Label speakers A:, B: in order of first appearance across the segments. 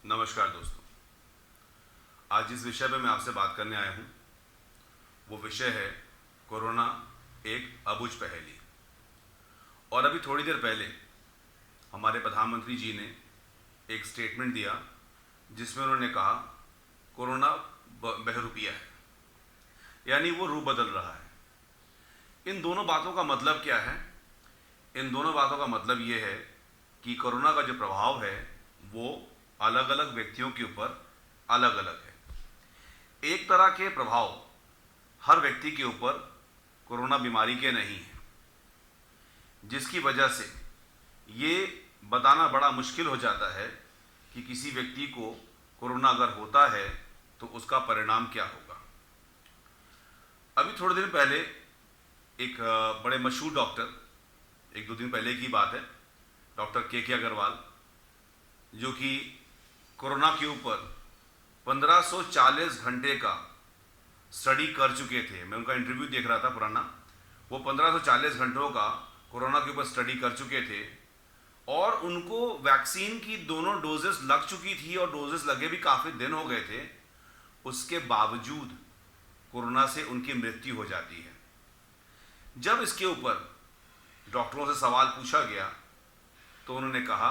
A: नमस्कार दोस्तों। आज जिस विषय पे मैं आपसे बात करने आया हूँ वो विषय है कोरोना एक अबूझ पहेली। और अभी थोड़ी देर पहले हमारे प्रधानमंत्री जी ने एक स्टेटमेंट दिया जिसमें उन्होंने कहा कोरोना बहरूपिया है, यानी वो रूप बदल रहा है। इन दोनों बातों का मतलब क्या है? इन दोनों बातों का मतलब ये है कि कोरोना का जो प्रभाव है वो अलग अलग व्यक्तियों के ऊपर अलग अलग है। एक तरह के प्रभाव हर व्यक्ति के ऊपर कोरोना बीमारी के नहीं है, जिसकी वजह से ये बताना बड़ा मुश्किल हो जाता है कि किसी व्यक्ति को कोरोना अगर होता है तो उसका परिणाम क्या होगा। अभी थोड़े दिन पहले एक बड़े मशहूर डॉक्टर, एक दो दिन पहले की बात है, डॉक्टर के अग्रवाल, जो कि कोरोना के ऊपर 1540 घंटे का स्टडी कर चुके थे। मैं उनका इंटरव्यू देख रहा था पुराना। वो 1540 घंटों का कोरोना के ऊपर स्टडी कर चुके थे और उनको वैक्सीन की दोनों डोजेस लग चुकी थी और डोजेस लगे भी काफ़ी दिन हो गए थे। उसके बावजूद कोरोना से उनकी मृत्यु हो जाती है। जब इसके ऊपर डॉक्टरों से सवाल पूछा गया तो उन्होंने कहा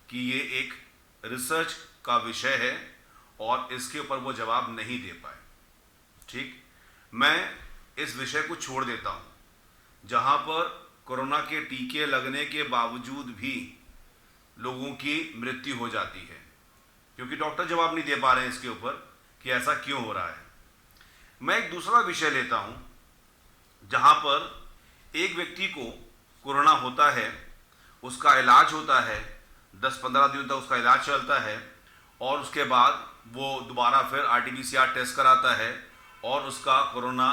A: कि ये एक रिसर्च का विषय है और इसके ऊपर वो जवाब नहीं दे पाए। ठीक, मैं इस विषय को छोड़ देता हूँ जहाँ पर कोरोना के टीके लगने के बावजूद भी लोगों की मृत्यु हो जाती है, क्योंकि डॉक्टर जवाब नहीं दे पा रहे हैं इसके ऊपर कि ऐसा क्यों हो रहा है। मैं एक दूसरा विषय लेता हूँ जहाँ पर एक व्यक्ति को कोरोना होता है, उसका इलाज होता है, 10-15 दिन तक उसका इलाज चलता है और उसके बाद वो दोबारा फिर RT-PCR टेस्ट कराता है और उसका कोरोना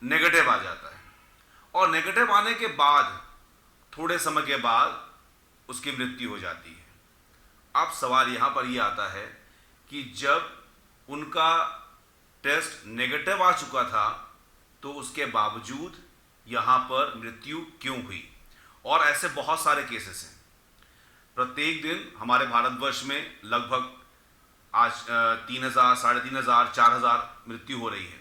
A: नेगेटिव आ जाता है। और नेगेटिव आने के बाद थोड़े समय के बाद उसकी मृत्यु हो जाती है। अब सवाल यहाँ पर ये आता है कि जब उनका टेस्ट नेगेटिव आ चुका था तो उसके बावजूद यहाँ पर मृत्यु क्यों हुई? और ऐसे बहुत सारे केसेस हैं। प्रत्येक दिन हमारे भारतवर्ष में लगभग आज 3000, 3500, 4000 मृत्यु हो रही है।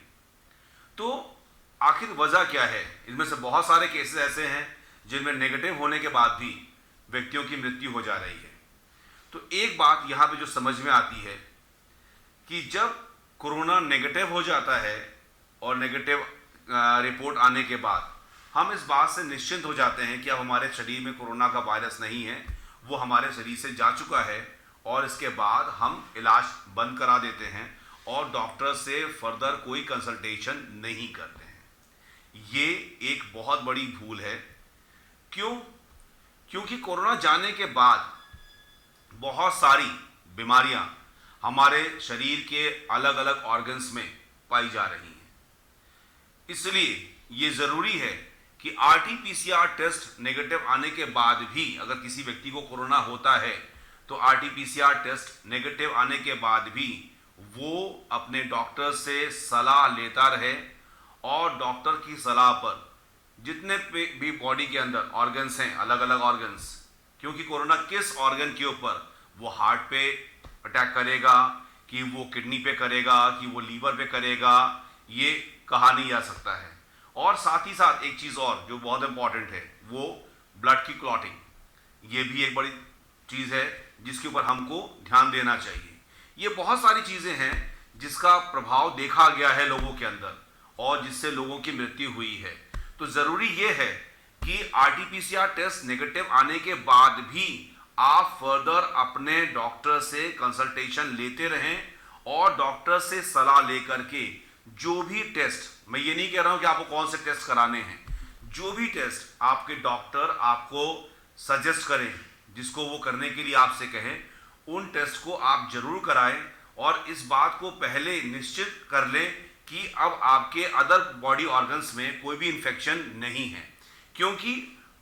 A: तो आखिर वजह क्या है? इसमें से बहुत सारे केसेस ऐसे हैं जिनमें नेगेटिव होने के बाद भी व्यक्तियों की मृत्यु हो जा रही है। तो एक बात यहाँ पे जो समझ में आती है कि जब कोरोना नेगेटिव हो जाता है और नेगेटिव रिपोर्ट आने के बाद हम इस बात से निश्चिंत हो जाते हैं कि अब हमारे शरीर में कोरोना का वायरस नहीं है, वो हमारे शरीर से जा चुका है और इसके बाद हम इलाज बंद करा देते हैं और डॉक्टर से फर्दर कोई कंसल्टेशन नहीं करते हैं। ये एक बहुत बड़ी भूल है। क्यों? क्योंकि कोरोना जाने के बाद बहुत सारी बीमारियां हमारे शरीर के अलग अलग ऑर्गन्स में पाई जा रही हैं। इसलिए ये ज़रूरी है कि RT-PCR टेस्ट नेगेटिव आने के बाद भी अगर किसी व्यक्ति को कोरोना होता है तो RT-PCR टेस्ट नेगेटिव आने के बाद भी वो अपने डॉक्टर से सलाह लेता रहे और डॉक्टर की सलाह पर जितने भी बॉडी के अंदर ऑर्गन्स हैं, अलग अलग ऑर्गन्स, क्योंकि कोरोना किस ऑर्गन के ऊपर, वो हार्ट पे अटैक करेगा कि वो किडनी पे करेगा कि वो लीवर पे करेगा, ये कहा नहीं जा सकता है। और साथ ही साथ एक चीज़ और जो बहुत इंपॉर्टेंट है वो ब्लड की क्लॉटिंग। ये भी एक बड़ी चीज़ है जिसके ऊपर हमको ध्यान देना चाहिए। ये बहुत सारी चीज़ें हैं जिसका प्रभाव देखा गया है लोगों के अंदर और जिससे लोगों की मृत्यु हुई है। तो ज़रूरी ये है कि RT-PCR टेस्ट नेगेटिव आने के बाद भी आप फर्दर अपने डॉक्टर से कंसल्टेशन लेते रहें और डॉक्टर से सलाह लेकर के जो भी टेस्ट, मैं ये नहीं कह रहा हूं कि आपको कौन से टेस्ट कराने हैं, जो भी टेस्ट आपके डॉक्टर आपको सजेस्ट करें, जिसको वो करने के लिए आपसे कहें, उन टेस्ट को आप जरूर कराएं और इस बात को पहले निश्चित कर लें कि अब आपके अदर बॉडी ऑर्गन्स में कोई भी इन्फेक्शन नहीं है। क्योंकि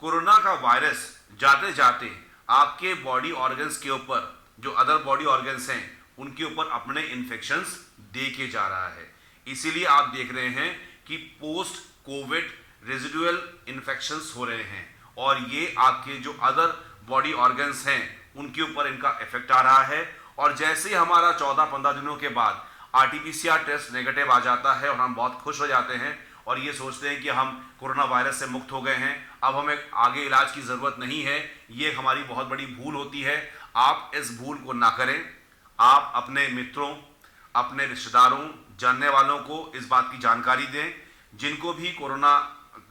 A: कोरोना का वायरस जाते जाते आपके बॉडी ऑर्गन्स के ऊपर, जो अदर बॉडी ऑर्गन्स हैं, उनके ऊपर अपने इन्फेक्शंस दे के जा रहा है। इसीलिए आप देख रहे हैं कि पोस्ट कोविड रेजिडुअल इन्फेक्शंस हो रहे हैं और ये आपके जो अदर बॉडी ऑर्गन्स हैं उनके ऊपर इनका इफेक्ट आ रहा है और जैसे ही हमारा 14-15 दिनों के बाद आरटीपीसीआर टेस्ट नेगेटिव आ जाता है और हम बहुत खुश हो जाते हैं और ये सोचते हैं कि हम कोरोना वायरस से मुक्त हो गए हैं, अब हमें आगे इलाज की ज़रूरत नहीं है। ये हमारी बहुत बड़ी भूल होती है। आप इस भूल को ना करें। आप अपने मित्रों, अपने रिश्तेदारों, जानने वालों को इस बात की जानकारी दें। जिनको भी कोरोना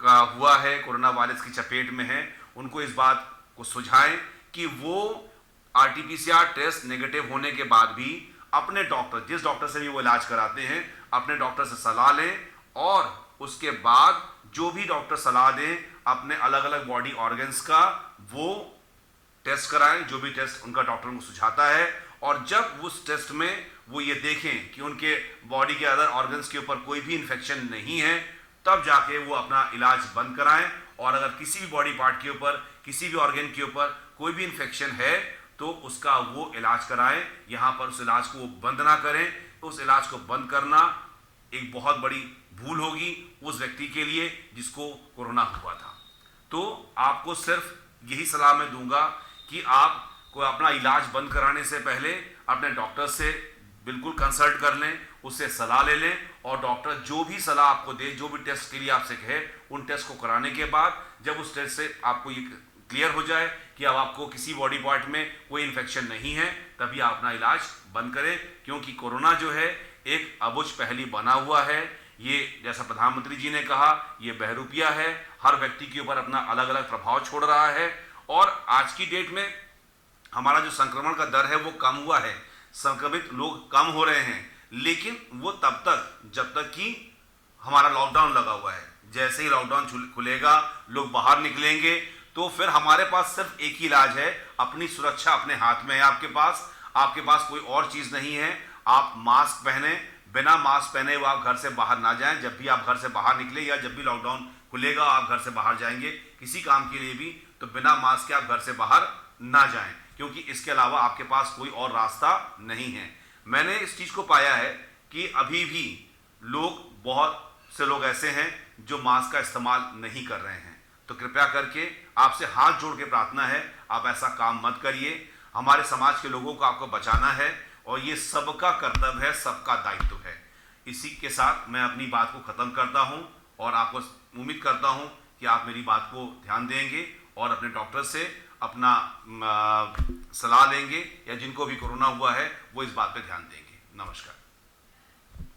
A: का हुआ है, कोरोना वायरस की चपेट में है, उनको इस बात को सुझाएं कि वो आरटीपीसीआर टेस्ट नेगेटिव होने के बाद भी अपने डॉक्टर, जिस डॉक्टर से भी वो इलाज कराते हैं, अपने डॉक्टर से सलाह लें और उसके बाद जो भी डॉक्टर सलाह दें अपने अलग अलग बॉडी ऑर्गन्स का वो टेस्ट कराएं, जो भी टेस्ट उनका डॉक्टर उनको सुझाता है। और जब उस टेस्ट में वो ये देखें कि उनके बॉडी के अदर ऑर्गन्स के ऊपर कोई भी इन्फेक्शन नहीं है, तब जाके वो अपना इलाज बंद कराएं। और अगर किसी भी बॉडी पार्ट के ऊपर, किसी भी ऑर्गन के ऊपर कोई भी इन्फेक्शन है तो उसका वो इलाज कराएं। यहाँ पर उस इलाज को वो बंद ना करें। उस इलाज को बंद करना एक बहुत बड़ी भूल होगी उस व्यक्ति के लिए जिसको कोरोना हुआ था। तो आपको सिर्फ यही सलाह मैं दूंगा कि आप को अपना इलाज बंद कराने से पहले अपने डॉक्टर से बिल्कुल कंसल्ट कर लें, उससे सलाह ले लें और डॉक्टर जो भी सलाह आपको दे, जो भी टेस्ट के लिए आपसे कहे, उन टेस्ट को कराने के बाद जब उस टेस्ट से आपको ये क्लियर हो जाए कि अब आपको किसी बॉडी पार्ट में कोई इन्फेक्शन नहीं है, तभी आप अपना इलाज बंद करें। क्योंकि कोरोना जो है एक अबुझ पहेली बना हुआ है। ये जैसा प्रधानमंत्री जी ने कहा, ये बहरूपिया है, हर व्यक्ति के ऊपर अपना अलग अलग प्रभाव छोड़ रहा है। और आज की डेट में हमारा जो संक्रमण का दर है वो कम हुआ है, संक्रमित लोग कम हो रहे हैं, लेकिन वो तब तक जब तक कि हमारा लॉकडाउन लगा हुआ है। जैसे ही लॉकडाउन खुलेगा, लोग बाहर निकलेंगे, तो फिर हमारे पास सिर्फ एक ही इलाज है, अपनी सुरक्षा अपने हाथ में है। आपके पास कोई और चीज नहीं है। आप मास्क पहने, बिना मास्क पहने हुए आप घर से बाहर ना जाएं। जब भी आप घर से बाहर निकले या जब भी लॉकडाउन खुलेगा आप घर से बाहर जाएंगे किसी काम के लिए भी, तो बिना मास्क के आप घर से बाहर ना जाएं, क्योंकि इसके अलावा आपके पास कोई और रास्ता नहीं है। मैंने इस चीज को पाया है कि अभी भी बहुत से लोग ऐसे हैं जो मास्क का इस्तेमाल नहीं कर रहे हैं। तो कृपया करके आपसे हाथ जोड़ के प्रार्थना है, आप ऐसा काम मत करिए। हमारे समाज के लोगों को आपको बचाना है और ये सबका कर्तव्य है, सबका दायित्व है। इसी के साथ मैं अपनी बात को खत्म करता हूं और आपको उम्मीद करता हूं कि आप मेरी बात को ध्यान देंगे और अपने डॉक्टर से अपना सलाह लेंगे, या जिनको भी कोरोना हुआ है वो इस बात पे ध्यान देंगे। नमस्कार।